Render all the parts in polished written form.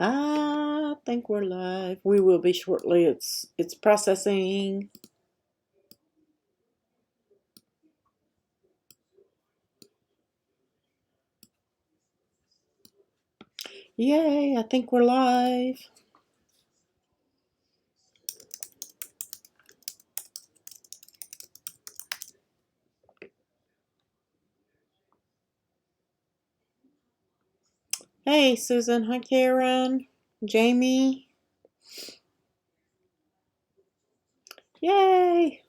I think we're live. We will be shortly. It's processing. Yay, I think we're live. Hey, Susan. Hi, Karen. Jamie. Yay.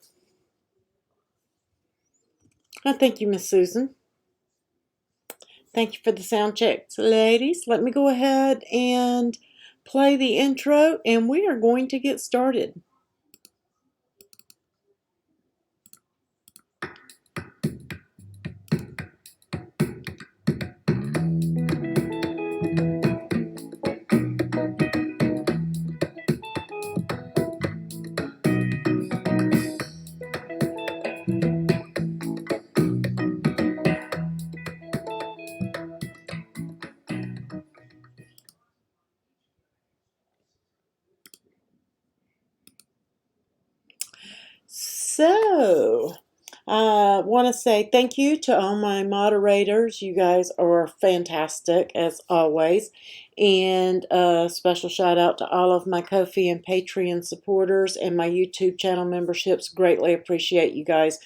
Oh, thank you, Miss Susan. Thank you for the sound checks, ladies. Let me go ahead and play the intro, and we are going to get started. So, I want to say thank you to all my moderators. You guys are fantastic as always. And a special shout out to all of my Ko-fi and Patreon supporters and my YouTube channel memberships. Greatly appreciate you guys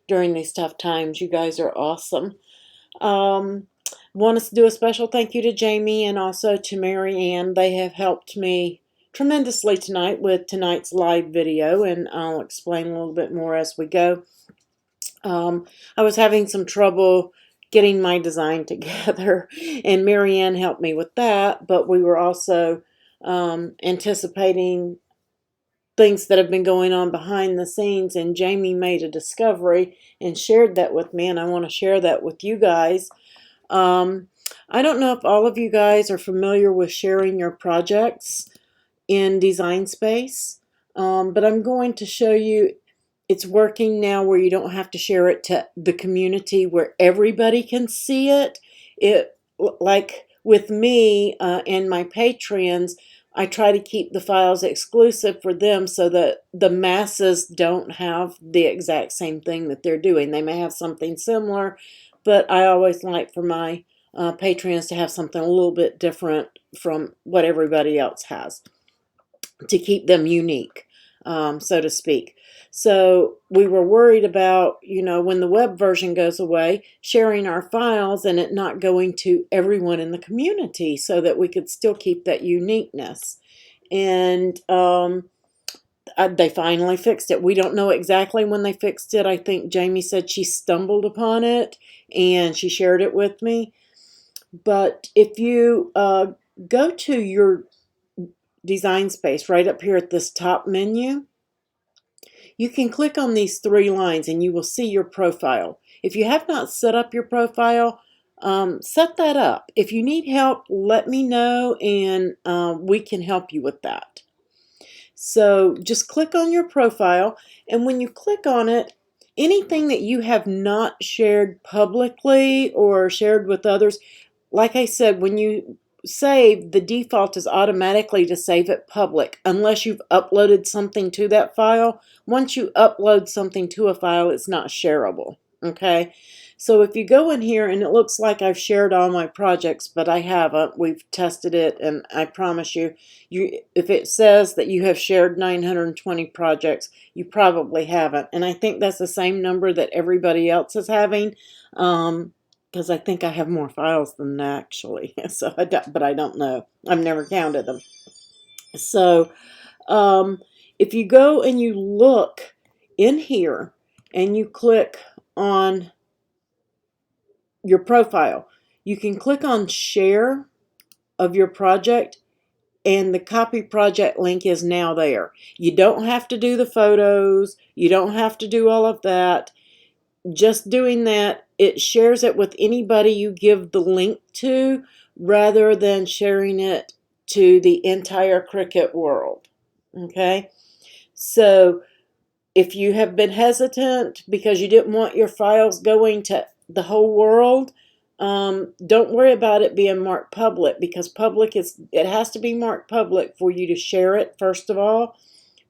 during these tough times. You guys are awesome. Want to do a special thank you to Jamie and also to Mary Ann. They have helped me tremendously tonight with tonight's live video, and I'll explain a little bit more as we go. I was having some trouble getting my design together, and Mary Ann helped me with that, but we were also anticipating things that have been going on behind the scenes, and Jamie made a discovery and shared that with me, and I want to share that with you guys. I don't know if all of you guys are familiar with sharing your projects in Design Space, but I'm going to show you it's working now where you don't have to share it to the community where everybody can see it. Like with me and my Patreons, I try to keep the files exclusive for them so that the masses don't have the exact same thing that they're doing. They may have something similar, but I always like for my Patreons to have something a little bit different from what everybody else has to keep them unique, so to speak. So we were worried about, when the web version goes away, sharing our files and it not going to everyone in the community so that we could still keep that uniqueness. And they finally fixed it. We don't know exactly when they fixed it. I think Jamie said she stumbled upon it and she shared it with me. But if you go to your Design Space right up here at this top menu, you can click on these three lines and you will see your profile. If you have not set up your profile, set that up. If you need help, let me know and we can help you with that. So just click on your profile, and when you click on it, anything that you have not shared publicly or shared with others, like I said, when you save, the default is automatically to save it public unless you've uploaded something to that file. Once you upload something to a file, it's not shareable. Okay, so if you go in here, and it looks like I've shared all my projects, but I haven't. We've tested it, and I promise you, if it says that you have shared 920 projects, you probably haven't. And I think that's the same number that everybody else is having. Because I think I have more files than that, actually. So but I don't know. I've never counted them. So if you go and you look in here and you click on your profile, you can click on share of your project, and the copy project link is now there. You don't have to do the photos. You don't have to do all of that. Just doing that, it shares it with anybody you give the link to rather than sharing it to the entire Cricut world. Okay? So if you have been hesitant because you didn't want your files going to the whole world, don't worry about it being marked public, because it has to be marked public for you to share it, first of all.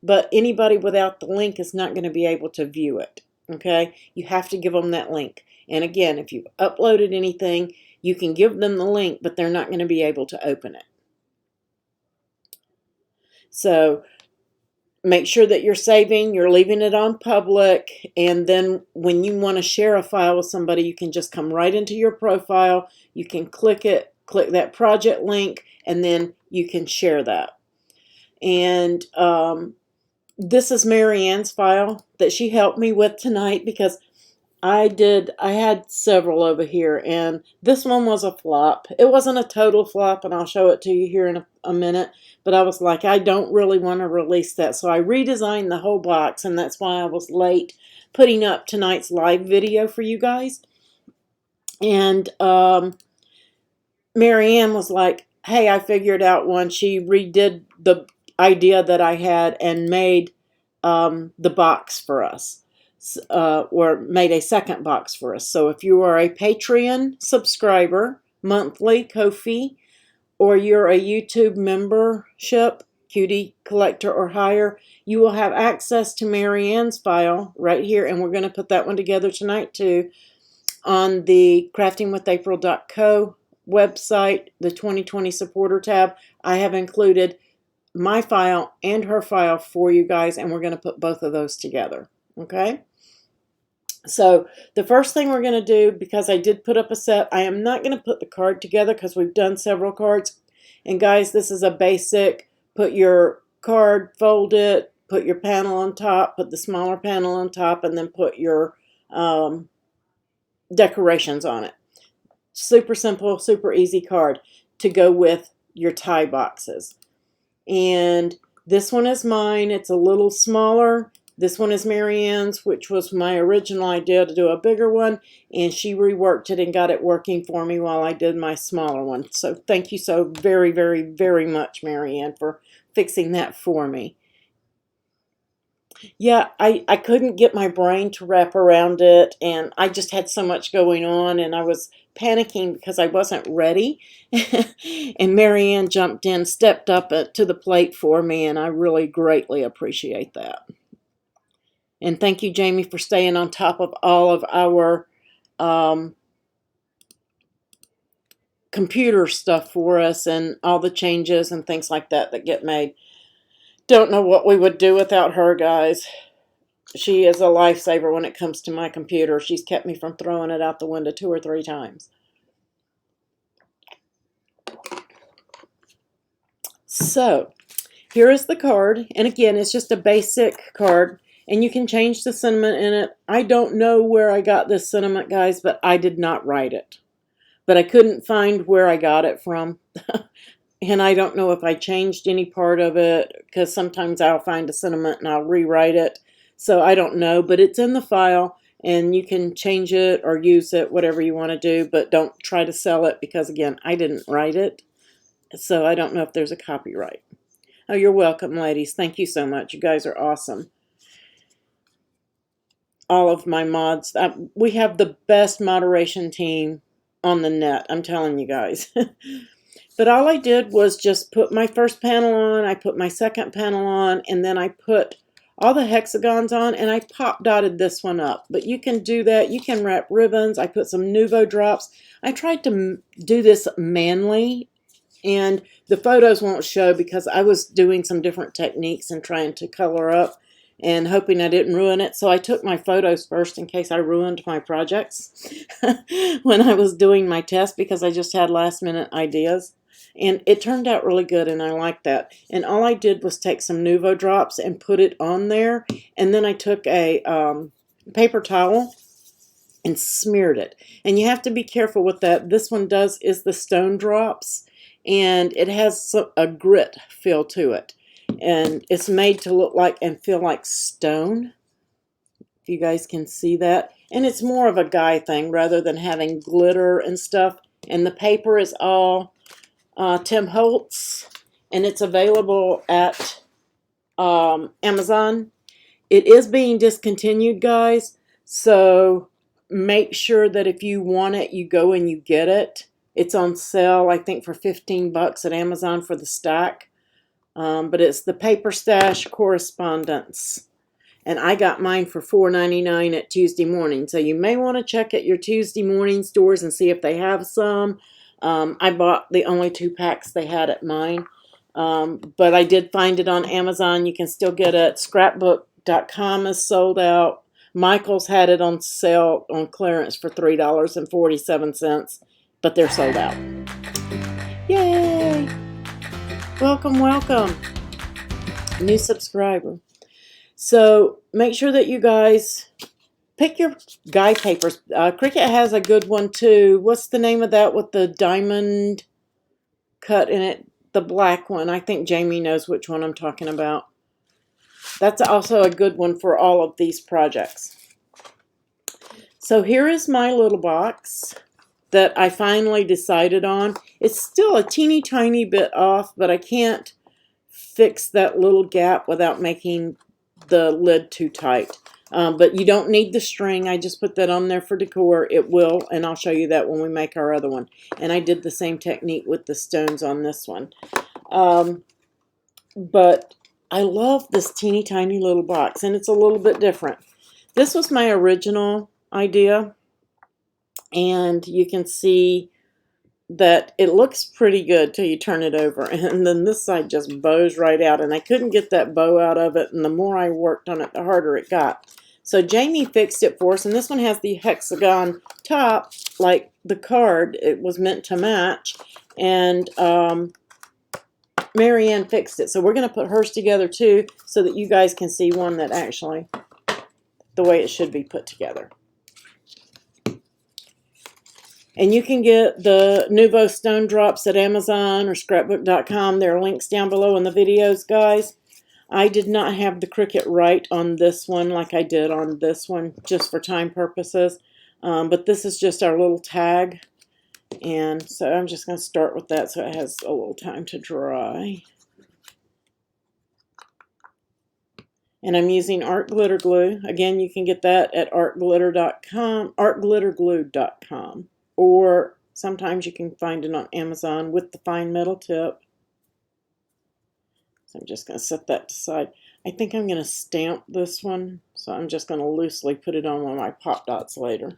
But anybody without the link is not going to be able to view it. Okay? You have to give them that link. And again, if you've uploaded anything, you can give them the link, but they're not going to be able to open it. So make sure that you're leaving it on public, and then when you want to share a file with somebody, you can just come right into your profile, you can click that project link, and then you can share that. And this is Mary Ann's file that she helped me with tonight, because I had several over here, and this one was a flop. It wasn't a total flop, and I'll show it to you here in a minute, but I was like, I don't really want to release that, so I redesigned the whole box, and that's why I was late putting up tonight's live video for you guys. And Mary Ann was like, hey, I figured out one. She redid the idea that I had and made the box for us. Or made a second box for us. So if you are a Patreon subscriber, monthly, Ko-fi, or you're a YouTube membership, Cutie Collector or higher, you will have access to Mary Ann's file right here, and we're going to put that one together tonight too, on the craftingwithapril.co website, the 2020 supporter tab. I have included my file and her file for you guys, and we're going to put both of those together. Okay? So the first thing we're going to do, because I did put up a set, I am not going to put the card together because we've done several cards. And guys, this is a basic, put your card, fold it, put your panel on top, put the smaller panel on top, and then put your decorations on it. Super simple, super easy card to go with your tie boxes. And this one is mine. It's a little smaller. This one is Mary Ann's, which was my original idea to do a bigger one, and she reworked it and got it working for me while I did my smaller one. So thank you so very, very, very much, Mary Ann, for fixing that for me. Yeah, I couldn't get my brain to wrap around it, and I just had so much going on, and I was panicking because I wasn't ready. And Mary Ann jumped in, stepped up to the plate for me, and I really greatly appreciate that. And thank you, Jamie, for staying on top of all of our computer stuff for us and all the changes and things like that that get made. Don't know what we would do without her, guys. She is a lifesaver when it comes to my computer. She's kept me from throwing it out the window 2 or 3 times. So, here is the card. And again, it's just a basic card. And you can change the sentiment in it. I don't know where I got this sentiment, guys, but I did not write it. But I couldn't find where I got it from. And I don't know if I changed any part of it, because sometimes I'll find a sentiment and I'll rewrite it. So I don't know, but it's in the file, and you can change it or use it, whatever you want to do, but don't try to sell it, because again, I didn't write it. So I don't know if there's a copyright. Oh, you're welcome, ladies. Thank you so much. You guys are awesome. All of my mods. We have the best moderation team on the net, I'm telling you guys. But all I did was just put my first panel on, I put my second panel on, and then I put all the hexagons on, and I pop dotted this one up. But you can do that. You can wrap ribbons. I put some Nuvo drops. I tried to do this manly, and the photos won't show because I was doing some different techniques and trying to color up and hoping I didn't ruin it. So I took my photos first in case I ruined my projects when I was doing my test, because I just had last minute ideas. And it turned out really good, and I like that. And all I did was take some Nuvo drops and put it on there. And then I took a paper towel and smeared it. And you have to be careful with that. This one is the stone drops, and it has a grit feel to it. And it's made to look like and feel like stone, if you guys can see that. And it's more of a guy thing rather than having glitter and stuff. And the paper is all Tim Holtz, and it's available at Amazon. It is being discontinued, guys, so make sure that if you want it, you go and you get it. It's on sale, I think, for 15 bucks at Amazon for the stack. But it's the Paper Stash Correspondence. And I got mine for $4.99 at Tuesday morning. So you may want to check at your Tuesday morning stores and see if they have some. I bought the only 2 packs they had at mine. But I did find it on Amazon. You can still get it. Scrapbook.com is sold out. Michael's had it on sale on clearance for $3.47, but they're sold out. Yay! Welcome, welcome. New subscriber. So make sure that you guys pick your guide papers. Cricut has a good one too. What's the name of that with the diamond cut in it? The black one. I think Jamie knows which one I'm talking about. That's also a good one for all of these projects. So here is my little box that I finally decided on. It's still a teeny tiny bit off, but I can't fix that little gap without making the lid too tight. But you don't need the string. I just put that on there for decor. It will, and I'll show you that when we make our other one. And I did the same technique with the stones on this one. But I love this teeny tiny little box, and it's a little bit different. This was my original idea, and you can see that it looks pretty good till you turn it over, and then this side just bows right out, and I couldn't get that bow out of it, and the more I worked on it, the harder it got. So Jamie fixed it for us, and this one has the hexagon top like the card. It was meant to match, and Marianne fixed it. So we're going to put hers together too, so that you guys can see one that actually, the way it should be put together. And you can get the Nuvo Stone Drops at Amazon or scrapbook.com. There are links down below in the videos, guys. I did not have the Cricut right on this one like I did on this one, just for time purposes. But this is just our little tag. And so I'm just going to start with that so it has a little time to dry. And I'm using art glitter glue. Again, you can get that at artglitterglue.com, or sometimes you can find it on Amazon with the fine metal tip. So I'm just going to set that aside. I think I'm going to stamp this one, so I'm just going to loosely put it on one of my pop dots later.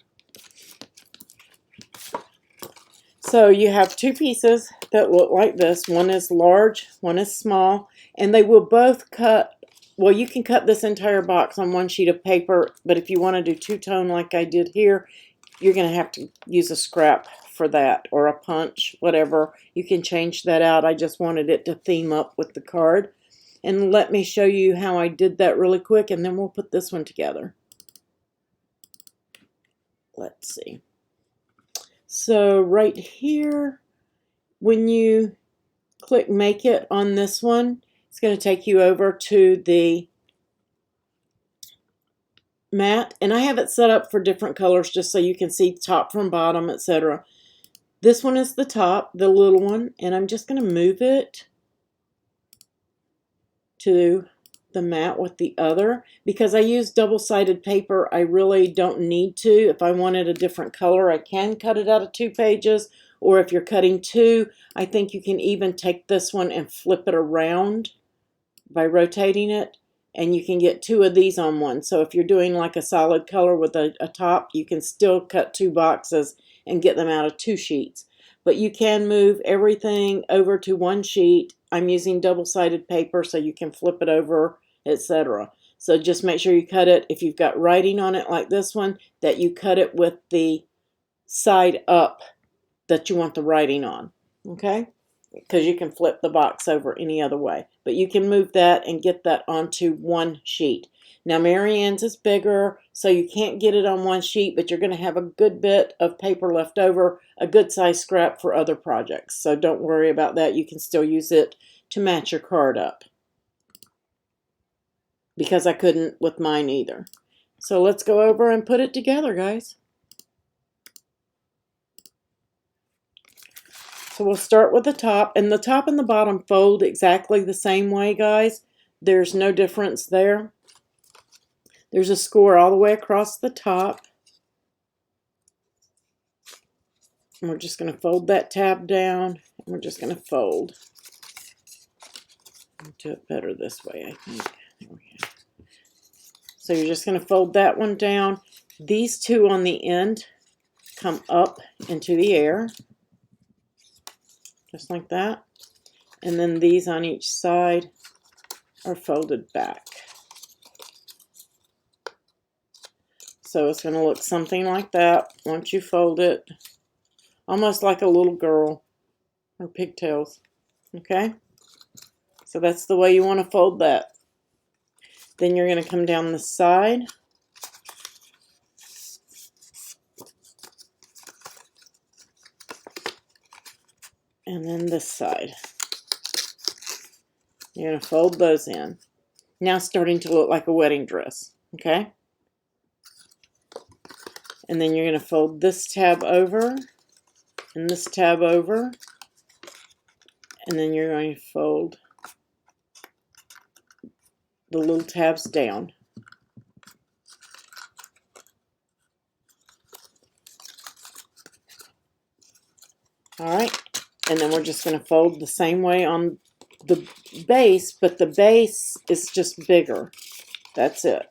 So you have 2 pieces that look like this. One is large, one is small, and they will both cut. Well, you can cut this entire box on one sheet of paper, but if you want to do two-tone like I did here, you're going to have to use a scrap for that, or a punch, whatever. You can change that out. I just wanted it to theme up with the card. And let me show you how I did that really quick, and then we'll put this one together. Let's see. So right here, when you click Make It on this one, it's going to take you over to the mat, and I have it set up for different colors just so you can see top from bottom, etc. This one is the top, the little one, and I'm just going to move it to the mat with the other. Because I use double-sided paper, I really don't need to. If I wanted a different color, I can cut it out of 2 pages, or if you're cutting 2, I think you can even take this one and flip it around by rotating it, and you can get 2 of these on one. So if you're doing like a solid color with a top, you can still cut 2 boxes and get them out of 2 sheets. But you can move everything over to 1 sheet. I'm using double-sided paper so you can flip it over, etc. So just make sure you cut it, if you've got writing on it like this one, that you cut it with the side up that you want the writing on, okay? Because you can flip the box over any other way. But you can move that and get that onto 1 sheet. Now Marianne's is bigger, so you can't get it on 1 sheet, but you're going to have a good bit of paper left over, a good size scrap for other projects. So don't worry about that. You can still use it to match your card up. Because I couldn't with mine either. So let's go over and put it together, guys. So we'll start with the top, and the top and the bottom fold exactly the same way, guys. There's no difference there. There's a score all the way across the top. And we're just going to fold that tab down. And we're just going to fold. I'll do it better this way, I think. There we go. So you're just going to fold that one down. These two on the end come up into the air, just like that. And then these on each side are folded back. So it's going to look something like that once you fold it, almost like a little girl or pigtails. Okay? So that's the way you want to fold that. Then you're going to come down the side. And then this side. You're going to fold those in. Now it's starting to look like a wedding dress. Okay? And then you're going to fold this tab over and this tab over. And then you're going to fold the little tabs down. Alright, and then we're just going to fold the same way on the base, but the base is just bigger. That's it.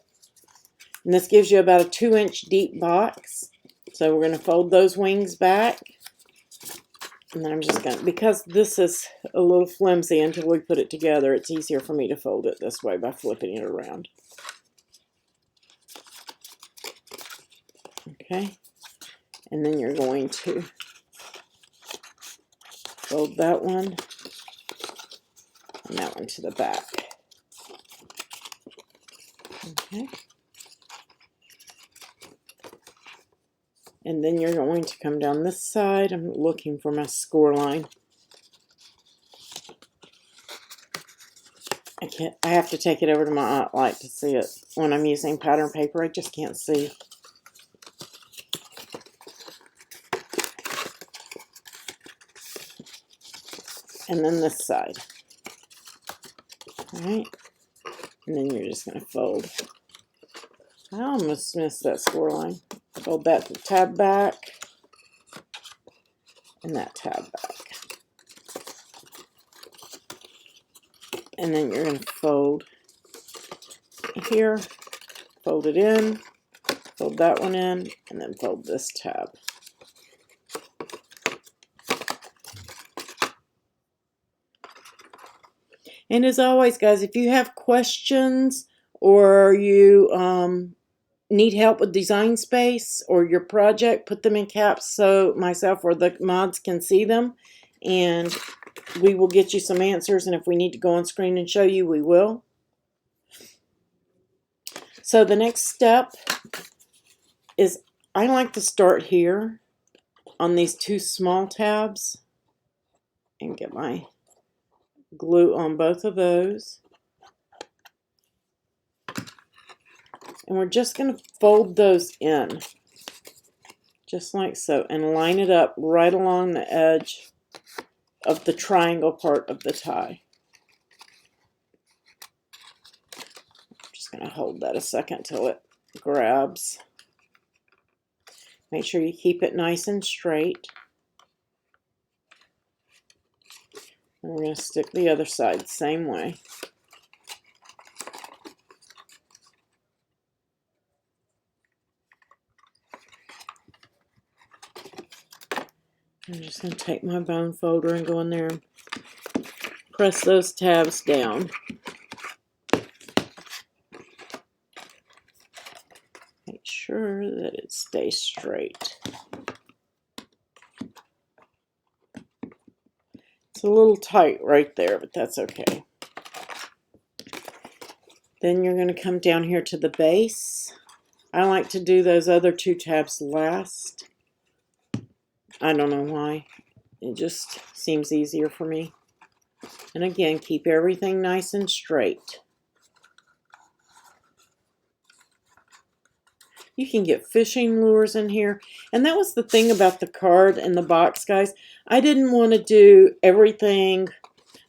And this gives you about a 2-inch deep box. So we're going to fold those wings back. And then I'm just going to, because this is a little flimsy until we put it together, it's easier for me to fold it this way by flipping it around. Okay. And then you're going to fold that one and that one to the back. Okay. And then you're going to come down this side. I'm looking for my score line. I have to take it over to my light to see it. When I'm using pattern paper, I just can't see. And then this side. Alright. And then you're just going to fold. I almost missed that score line. Fold that tab back. And that tab back. And then you're going to fold here. Fold it in. Fold that one in. And then fold this tab. And as always, guys, if you have questions or you need help with design space or your project, put them in caps so myself or the mods can see them. And we will get you some answers. And if we need to go on screen and show you, we will. So the next step is I like to start here on these two small tabs and get my glue on both of those. And we're just going to fold those in, just like so, and line it up right along the edge of the triangle part of the tie. I'm just going to hold that a second till it grabs. Make sure you keep it nice and straight. And we're going to stick the other side the same way. I'm just going to take my bone folder and go in there and press those tabs down. Make sure that it stays straight. It's a little tight right there, but that's okay. Then you're going to come down here to the base. I like to do those other two tabs last. I don't know why. It just seems easier for me. And again, keep everything nice and straight. You can get fishing lures in here. And that was the thing about the card and the box, guys. I didn't want to do everything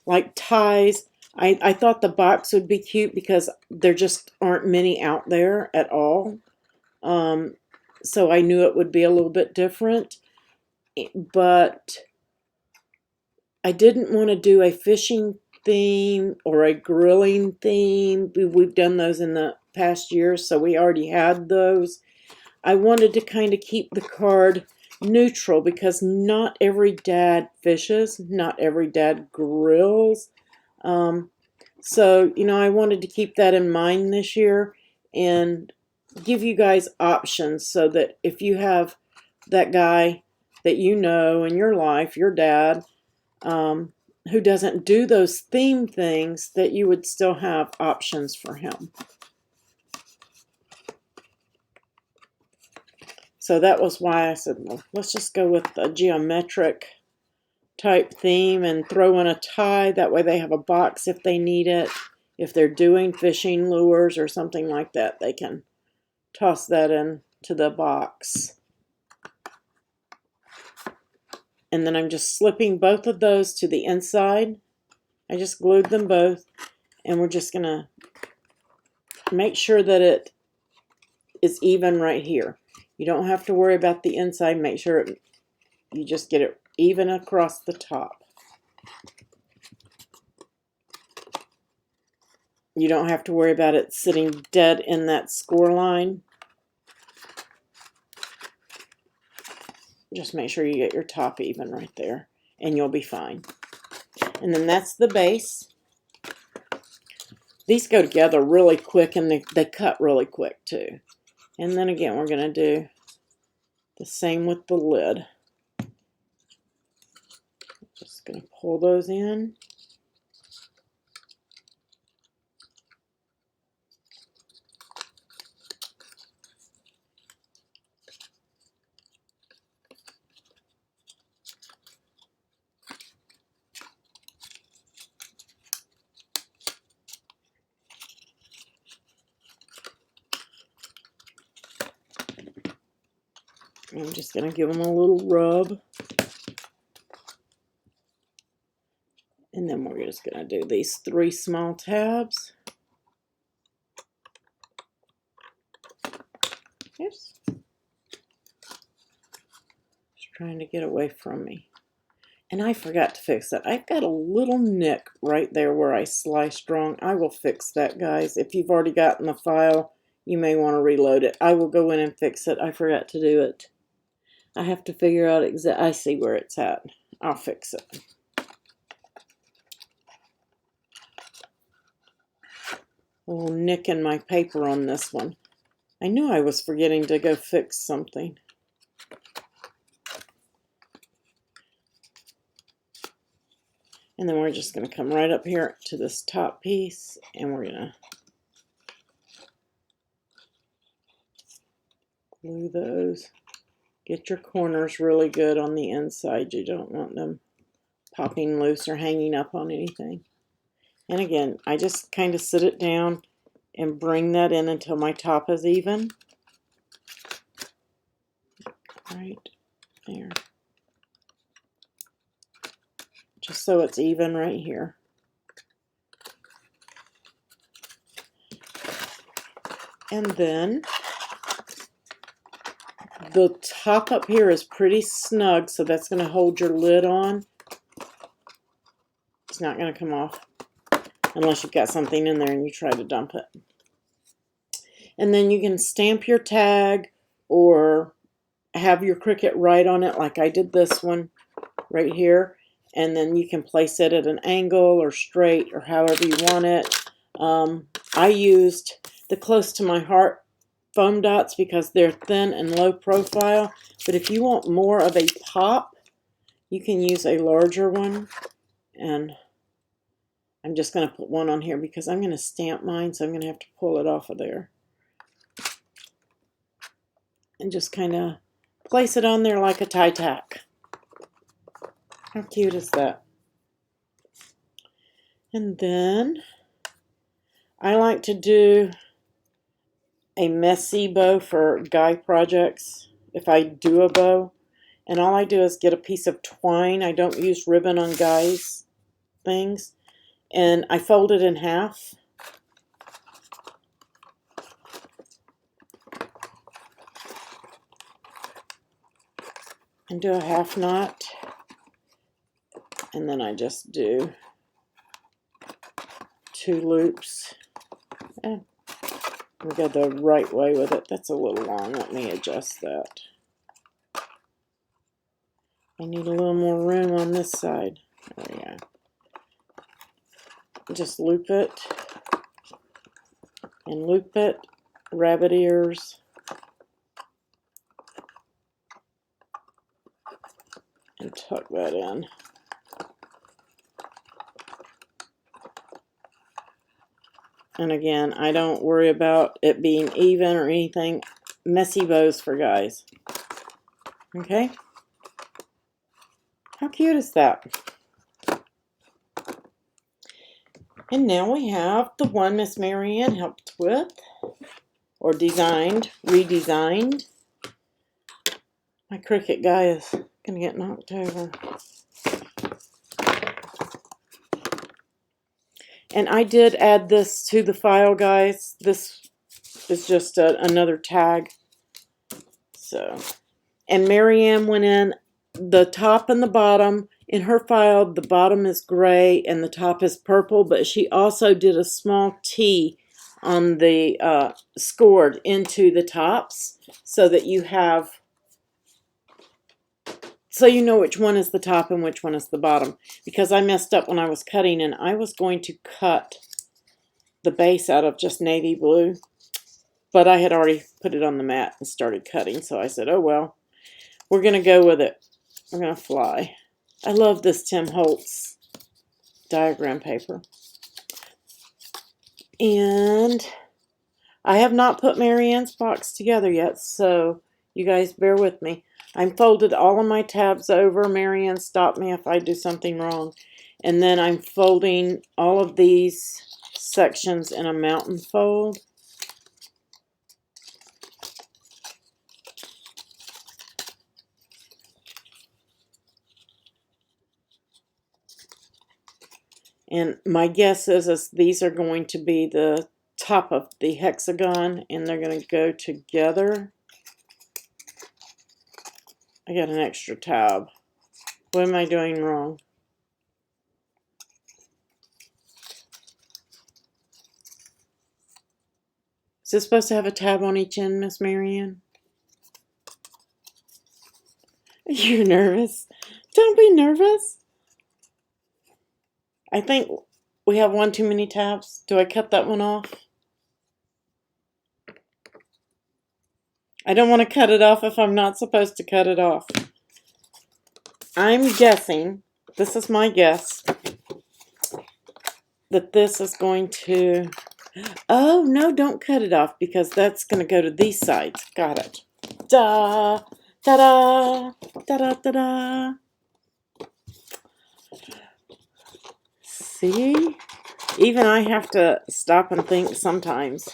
like ties. I thought the box would be cute because there just aren't many out there at all. So I knew it would be a little bit different. but I didn't want to do a fishing theme or a grilling theme. We've done those in the past years, so we already had those. I wanted to kind of keep the card neutral because not every dad fishes, not every dad grills. So, I wanted to keep that in mind this year and give you guys options so that if you have that guy that you know in your life, your dad, who doesn't do those theme things, that you would still have options for him. So that was why I said, well, let's just go with a geometric type theme and throw in a tie. That way they have a box if they need it. If they're doing fishing lures or something like that, they can toss that into the box. And then I'm just slipping both of those to the inside. I just glued them both, and we're just going to make sure that it is even right here. You don't have to worry about the inside. Make sure you just get it even across the top. You don't have to worry about it sitting dead in that score line. Just make sure you get your top even right there, and you'll be fine. And then that's the base. These go together really quick, and they cut really quick too. And then again, we're going to do the same with the lid. Just going to pull those in. I'm just going to give them a little rub. And then we're just going to do these 3 small tabs. Oops. Just trying to get away from me. And I forgot to fix that. I've got a little nick right there where I sliced wrong. I will fix that, guys. If you've already gotten the file, you may want to reload it. I will go in and fix it. I forgot to do it. I have to figure out exactly. I see where it's at. I'll fix it. A little nick in my paper on this one. I knew I was forgetting to go fix something. And then we're just going to come right up here to this top piece, and we're going to glue those. Get your corners really good on the inside. You don't want them popping loose or hanging up on anything. And again, I just kind of sit it down and bring that in until my top is even. Right there. Just so it's even right here. And then the top up here is pretty snug, so that's going to hold your lid on. It's not going to come off unless you've got something in there and you try to dump it. And then you can stamp your tag or have your Cricut write on it like I did this one right here. And then you can place it at an angle or straight or however you want it. I used the Close to My Heart foam dots because they're thin and low profile. But if you want more of a pop, you can use a larger one. And I'm just going to put one on here because I'm going to stamp mine, so I'm going to have to pull it off of there. And just kind of place it on there like a tie tack. How cute is that? And then I like to do a messy bow for guy projects if I do a bow. And all I do is get a piece of twine. I don't use ribbon on guys' things. And I fold it in half. and do a half knot, and then I just do 2 loops. And we go the right way with it. That's a little long. Let me adjust that. I need a little more room on this side. There we go. Just loop it and loop it. Rabbit ears. And tuck that in. And again, I don't worry about it being even or anything. Messy bows for guys. Okay? How cute is that? And now we have the one Miss Marianne helped with, or designed, redesigned. My Cricut guy is going to get knocked over. And I did add this to the file, guys. This is just another tag. So, and Marianne went in the top and the bottom. In her file, the bottom is gray and the top is purple, but she also did a small T on the scored into the tops so that you have, so you know which one is the top and which one is the bottom. Because I messed up when I was cutting, and I was going to cut the base out of just navy blue, but I had already put it on the mat and started cutting, so I said, oh well, we're going to go with it. We're going to fly. I love this Tim Holtz diagram paper. And I have not put Marianne's box together yet, so you guys bear with me. I'm folded all of my tabs over. Marianne, stop me if I do something wrong. And then I'm folding all of these sections in a mountain fold. And my guess is these are going to be the top of the hexagon, and they're going to go together. I got an extra tab. What am I doing wrong? Is this supposed to have a tab on each end, Miss Marianne? You're nervous? Don't be nervous. I think we have one too many tabs. Do I cut that one off? I don't want to cut it off if I'm not supposed to cut it off. I'm guessing, this is my guess, that this is going to... Oh, no, don't cut it off because that's going to go to these sides. Got it. Da, da-da, da-da-da-da. See? Even I have to stop and think sometimes.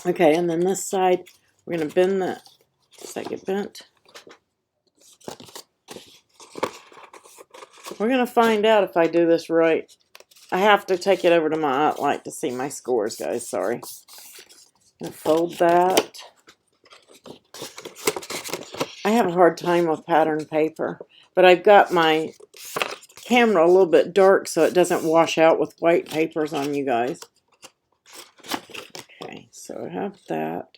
Okay, and then this side, we're going to bend the... Does that get bent? We're going to find out if I do this right. I have to take it over to my light to see my scores, guys. Sorry. I'm going to fold that. I have a hard time with pattern paper, but I've got my camera a little bit dark so it doesn't wash out with white papers on you guys. Okay, so I have that.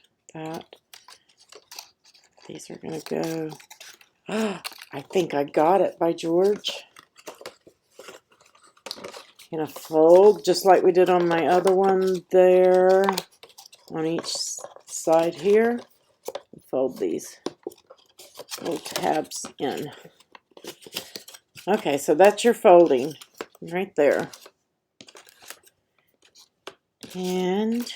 These are going to go. I think I got it, by George. Gonna fold just like we did on my other one there on each side here. Fold these little tabs in. Okay, so that's your folding right there. And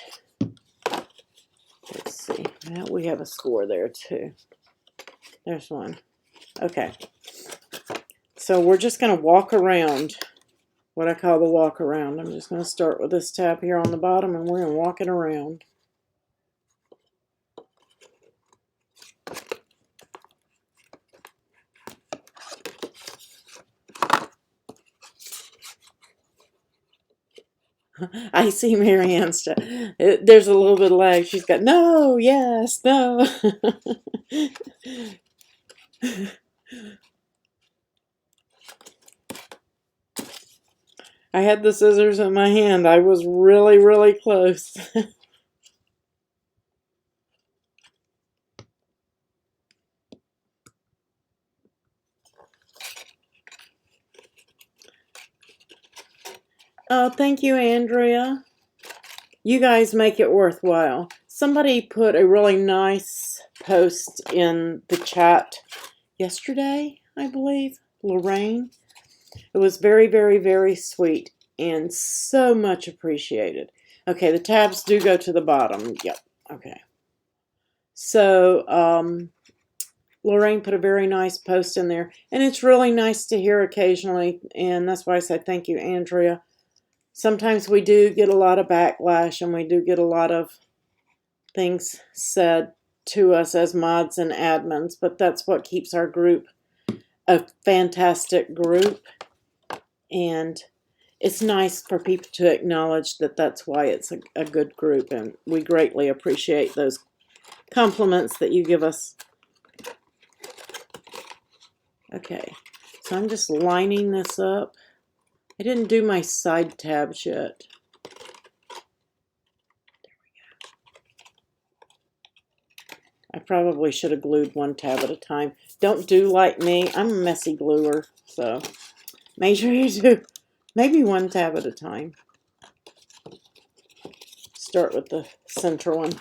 let's see, now we have a score there too. There's one. Okay, so we're just gonna walk around. What I call the walk around. I'm just going to start with this tab here on the bottom, and we're going to walk it around. I see Marianne's stuff. There's a little bit of lag. She's got, no, yes, no. I had the scissors in my hand. I was really, really close. Oh, thank you, Andrea. You guys make it worthwhile. Somebody put a really nice post in the chat yesterday, I believe, Lorraine. It was very, very, very sweet and so much appreciated. Okay, the tabs do go to the bottom. Yep, okay. So, Lorraine put a very nice post in there, and it's really nice to hear occasionally, and that's why I said thank you, Andrea. Sometimes we do get a lot of backlash, and we do get a lot of things said to us as mods and admins, but that's what keeps our group a fantastic group, and it's nice for people to acknowledge that that's why it's a good group, and we greatly appreciate those compliments that you give us. Okay, so I'm just lining this up. I didn't do my side tabs yet. I probably should have glued one tab at a time. Don't do like me. I'm a messy gluer, so make sure you do maybe one tab at a time. Start with the center one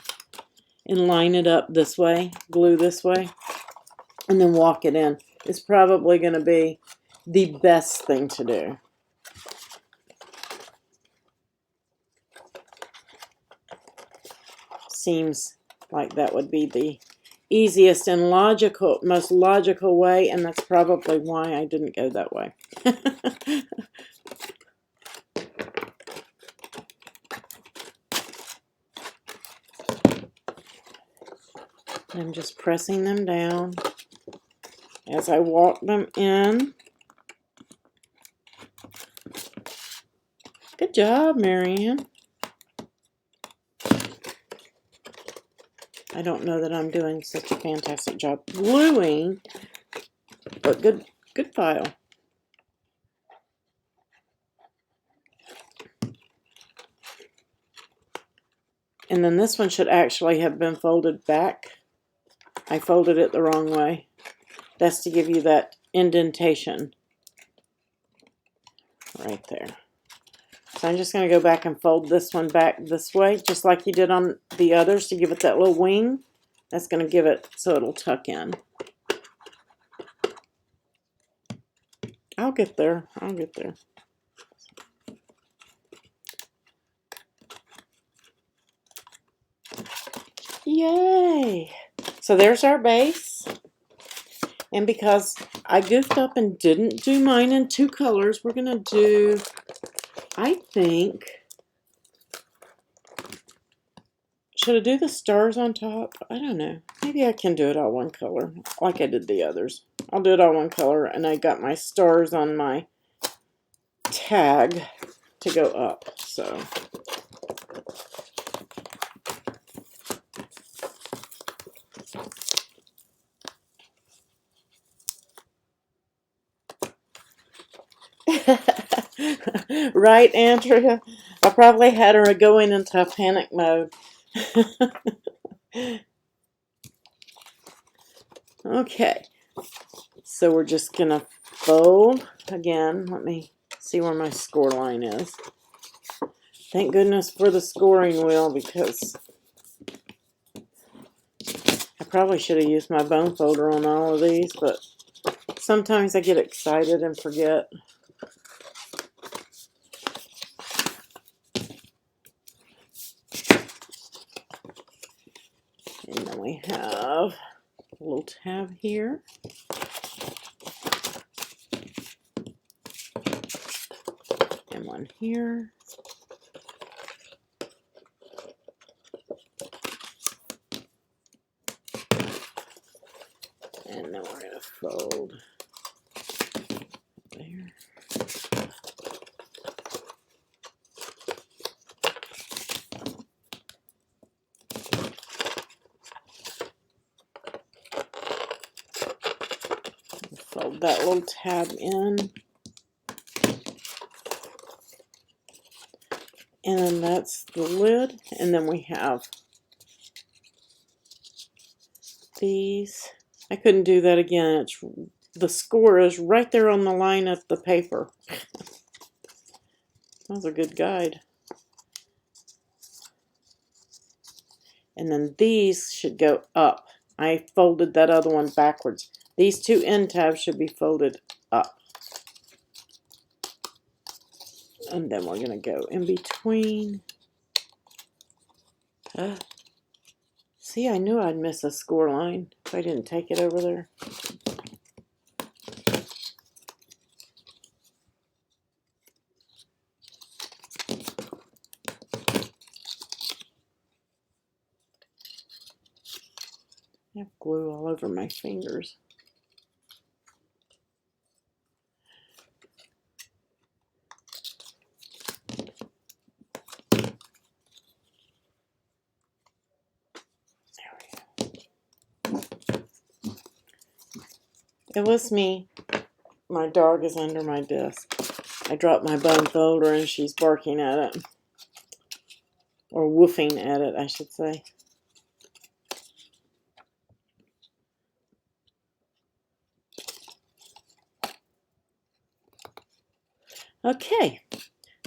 and line it up this way, glue this way, and then walk it in. It's probably going to be the best thing to do. Seems like that would be the easiest and most logical way, and that's probably why I didn't go that way. I'm just pressing them down as I walk them in. Good job, Marianne. I don't know that I'm doing such a fantastic job gluing, but good file. And then this one should actually have been folded back. I folded it the wrong way. That's to give you that indentation right there. So I'm just going to go back and fold this one back this way, just like you did on the others, to give it that little wing. That's going to give it so it'll tuck in. I'll get there. I'll get there. Yay! So there's our base. And because I goofed up and didn't do mine in two colors, we're going to do, I think, should I do the stars on top? I don't know. Maybe I can do it all one color, like I did the others. I'll do it all one color, and I got my stars on my tag to go up, so. Right, Andrea? I probably had her going into a panic mode. Okay, so we're just gonna fold again. Let me see where my score line is. Thank goodness for the scoring wheel, because I probably should have used my bone folder on all of these, but sometimes I get excited and forget. And then we have a little tab here. And one here. And then we're going to fold there. fold that little tab in. And then that's the lid. And then we have these. I couldn't do that again. The score is right there on the line of the paper. That was a good guide. And then these should go up. I folded that other one backwards. These two end tabs should be folded up. And then we're going to go in between. See, I knew I'd miss a score line if I didn't take it over there. I have glue all over my fingers. It was me. My dog is under my desk. I dropped my bone folder and she's barking at it. Or woofing at it, I should say. Okay,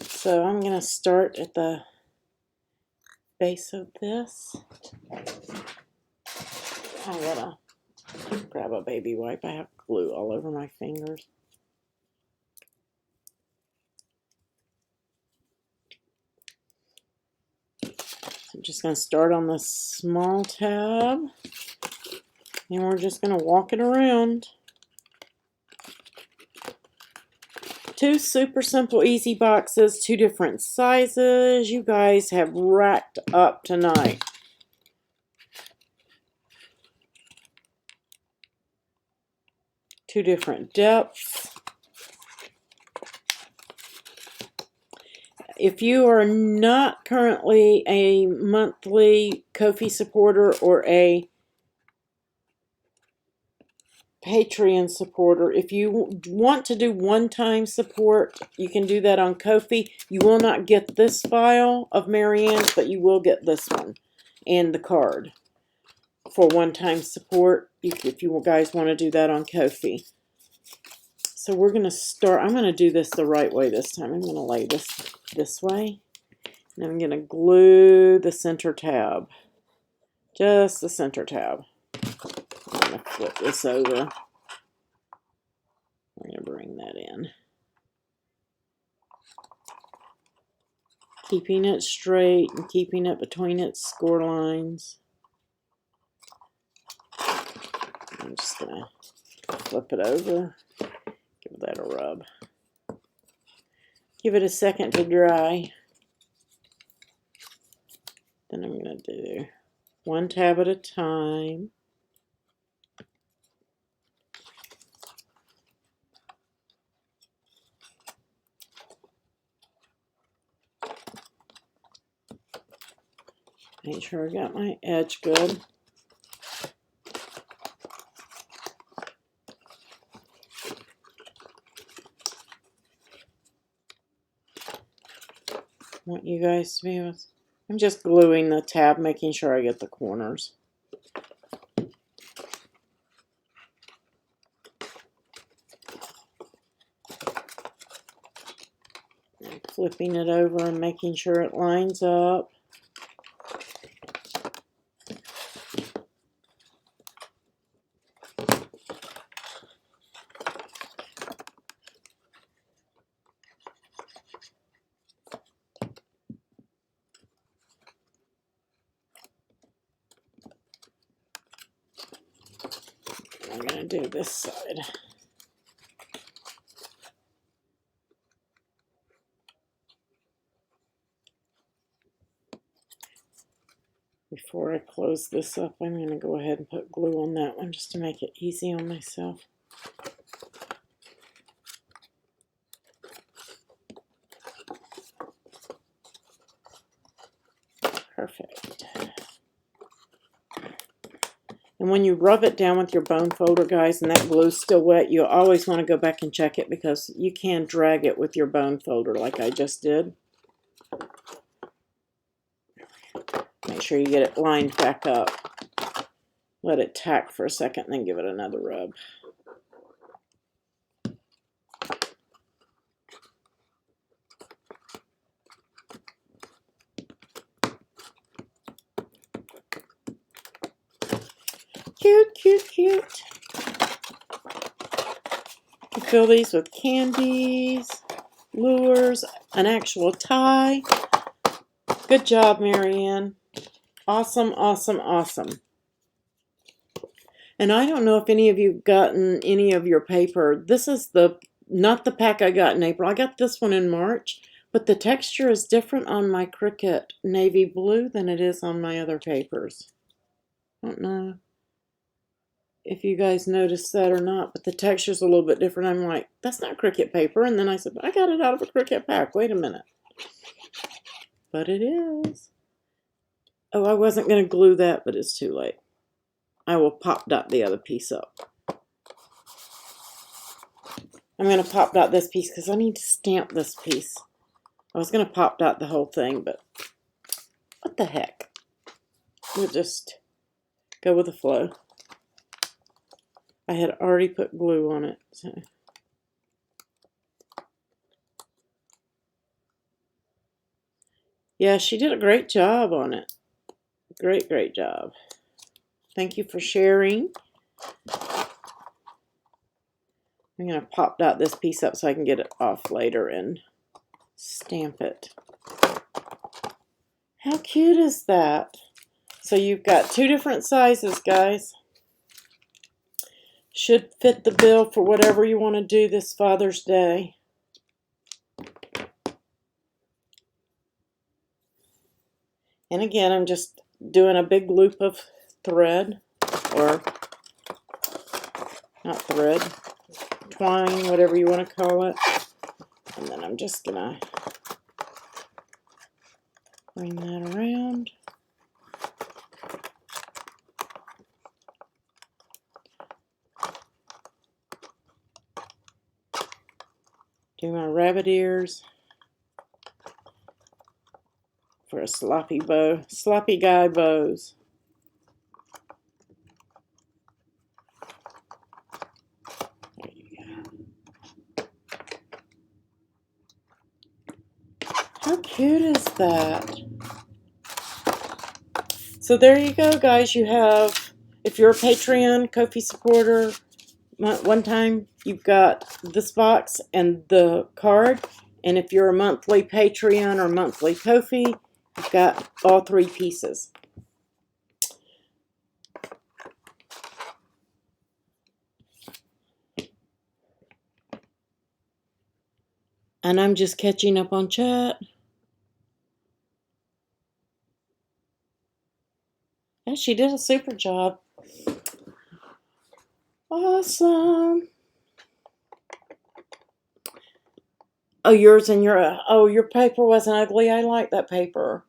so I'm going to start at the base of this. I gotta grab a baby wipe. I have glue all over my fingers. I'm just going to start on the small tab. And we're just going to walk it around. Two super simple easy boxes, two different sizes. You guys have racked up tonight. Two different depths. If you are not currently a monthly Ko-fi supporter or a Patreon supporter, if you want to do one-time support, you can do that on Ko-fi. You will not get this file of Marianne's, but you will get this one and the card for one-time support if you guys want to do that on Ko-fi. So we're going to start. I'm going to do this the right way this time. I'm going to lay this way. And I'm going to glue the center tab. Just the center tab. I'm going to flip this over. I'm going to bring that in. Keeping it straight and keeping it between its score lines. I'm just going to flip it over. Give that a rub. Give it a second to dry. Then I'm going to do one tab at a time. Make sure I got my edge good. Want you guys to be able to, I'm just gluing the tab, making sure I get the corners. And flipping it over and making sure it lines up. I'm going to do this side. Before I close this up, I'm going to go ahead and put glue on that one just to make it easy on myself. Perfect. And when you rub it down with your bone folder, guys, and that glue's still wet, you always want to go back and check it because you can drag it with your bone folder like I just did. Make sure you get it lined back up. Let it tack for a second and then give it another rub. Cute, cute, cute. You fill these with candies, lures, an actual tie. Good job, Marianne. Awesome, awesome, awesome. And I don't know if any of you have gotten any of your paper. This is not the pack I got in April. I got this one in March, but the texture is different on my Cricut navy blue than it is on my other papers. I don't know if you guys noticed that or not, but the texture's a little bit different. I'm like, that's not Cricut paper. And then I said, I got it out of a Cricut pack. Wait a minute. But it is. Oh, I wasn't going to glue that, but it's too late. I will pop dot the other piece up. I'm going to pop dot this piece because I need to stamp this piece. I was going to pop dot the whole thing, but what the heck. We'll just go with the flow. I had already put glue on it. So. Yeah, she did a great job on it. Great, great job. Thank you for sharing. I'm going to pop dot this piece up so I can get it off later and stamp it. How cute is that? So you've got 2 different sizes, guys. Should fit the bill for whatever you want to do this Father's Day. And again, I'm just doing a big loop of thread, or not thread, twine, whatever you want to call it. And then I'm just going to bring that around. Do my rabbit ears for a sloppy bow, sloppy guy bows. There you go. How cute is that? So there you go, guys. You have, if you're a Patreon Ko-fi supporter, one time you've got this box and the card, and if you're a monthly Patreon or monthly Ko-fi, you've got all 3 pieces. And I'm just catching up on chat. Yeah, she did a super job. Awesome. Oh, yours and your paper wasn't ugly. I like that paper.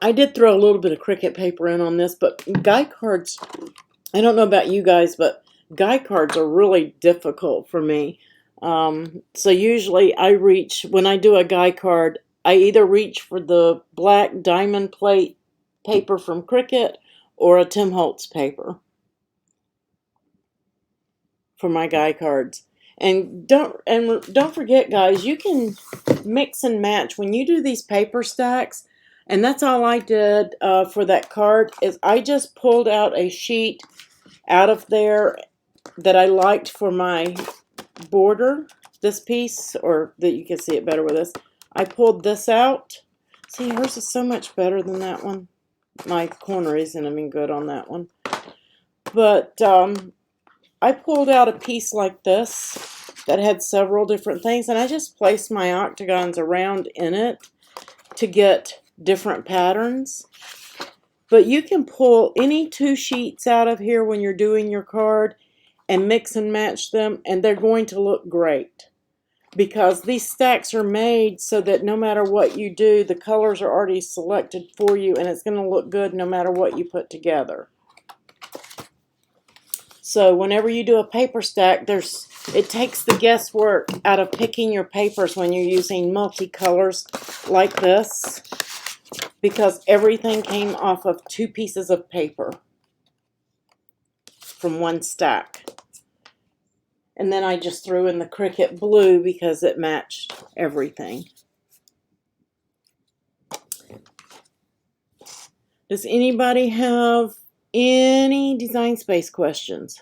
I did throw a little bit of Cricut paper in on this, but guy cards, I don't know about you guys, but guy cards are really difficult for me. So usually I reach, when I do a guy card, I either reach for the black diamond plate paper from Cricut or a Tim Holtz paper for my guy cards. And don't forget, guys, you can mix and match when you do these paper stacks. And that's all I did for that card, is I just pulled out a sheet out of there that I liked for my border, this piece, or that you can see it better with this. I pulled this out. See, hers is so much better than that one. My corner isn't even good on that one. But I pulled out a piece like this that had several different things, and I just placed my octagons around in it to get different patterns. But you can pull any 2 sheets out of here when you're doing your card and mix and match them, and they're going to look great. because these stacks are made so that no matter what you do, the colors are already selected for you, and it's going to look good no matter what you put together. So whenever you do a paper stack, it takes the guesswork out of picking your papers when you're using multicolors like this, because everything came off of 2 pieces of paper from one stack. And then I just threw in the Cricut blue because it matched everything. Does anybody have any Design Space questions?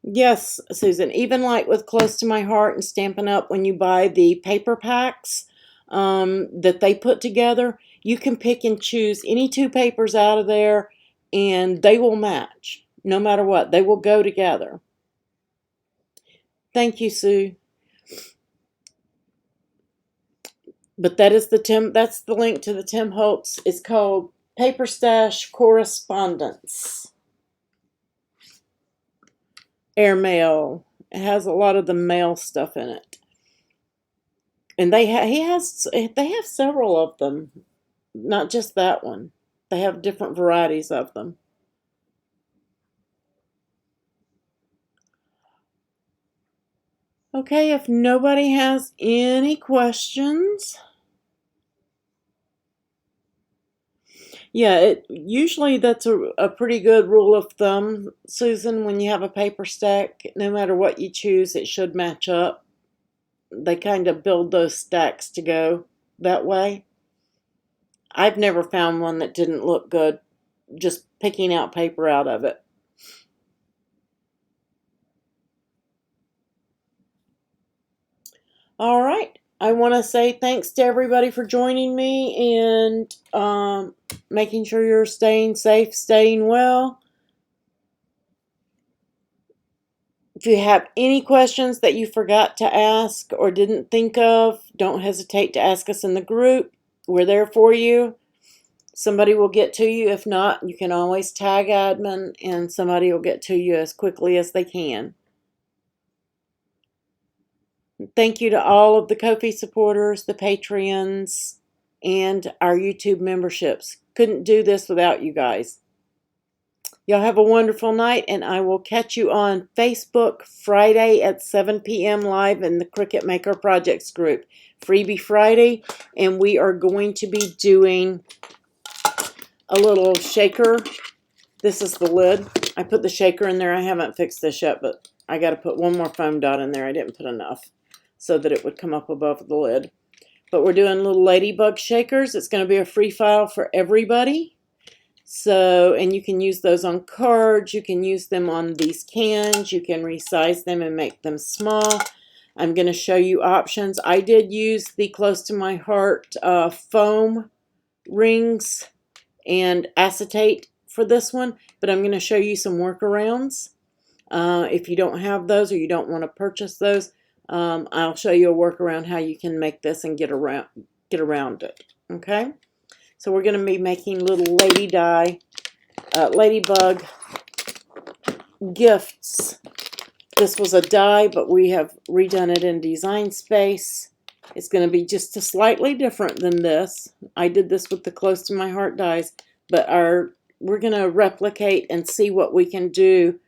Yes, Susan. Even like with Close to My Heart and Stampin' Up, when you buy the paper packs that they put together, you can pick and choose any 2 papers out of there, and they will match. No matter what, they will go together. Thank you, Sue. But that's the link to the Tim Holtz. It's called Paper Stash Correspondence. Airmail. It has a lot of the mail stuff in it. And they have several of them. Not just that one. They have different varieties of them. Okay, if nobody has any questions. Yeah, usually that's a pretty good rule of thumb, Susan, when you have a paper stack. No matter what you choose, it should match up. They kind of build those stacks to go that way. I've never found one that didn't look good just picking out paper out of it. All right. I want to say thanks to everybody for joining me and making sure you're staying safe, staying well. If you have any questions that you forgot to ask or didn't think of, don't hesitate to ask us in the group. We're there for you. Somebody will get to you. If not, you can always tag admin and somebody will get to you as quickly as they can. Thank you to all of the Ko-fi supporters, the Patreons, and our YouTube memberships. Couldn't do this without you guys. Y'all have a wonderful night, and I will catch you on Facebook Friday at 7 p.m. live in the Cricut Maker Projects group. Freebie Friday, and we are going to be doing a little shaker. This is the lid. I put the shaker in there. I haven't fixed this yet, but I got to put one more foam dot in there. I didn't put enough so that it would come up above the lid. But we're doing little ladybug shakers. It's going to be a free file for everybody. So, and you can use those on cards. You can use them on these cans. You can resize them and make them small. I'm going to show you options. I did use the Close to My Heart foam rings and acetate for this one, but I'm going to show you some workarounds. If you don't have those or you don't want to purchase those, I'll show you a workaround how you can make this and get around it. Okay, so we're going to be making little ladybug gifts. This was a die, but we have redone it in Design Space. It's going to be just slightly different than this. I did this with the Close to My Heart dies, but we're going to replicate and see what we can do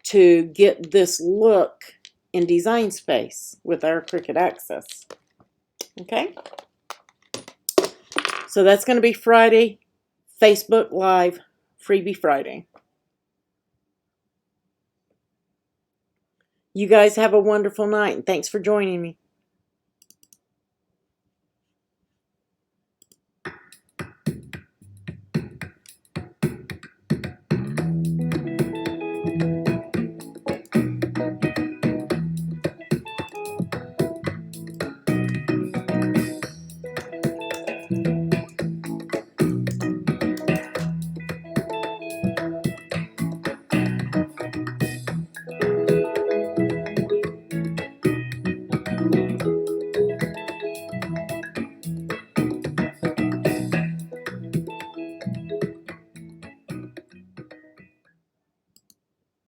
to get this look in Design Space with our Cricut Access. Okay? So that's going to be Friday, Facebook Live, Freebie Friday. You guys have a wonderful night, and thanks for joining me.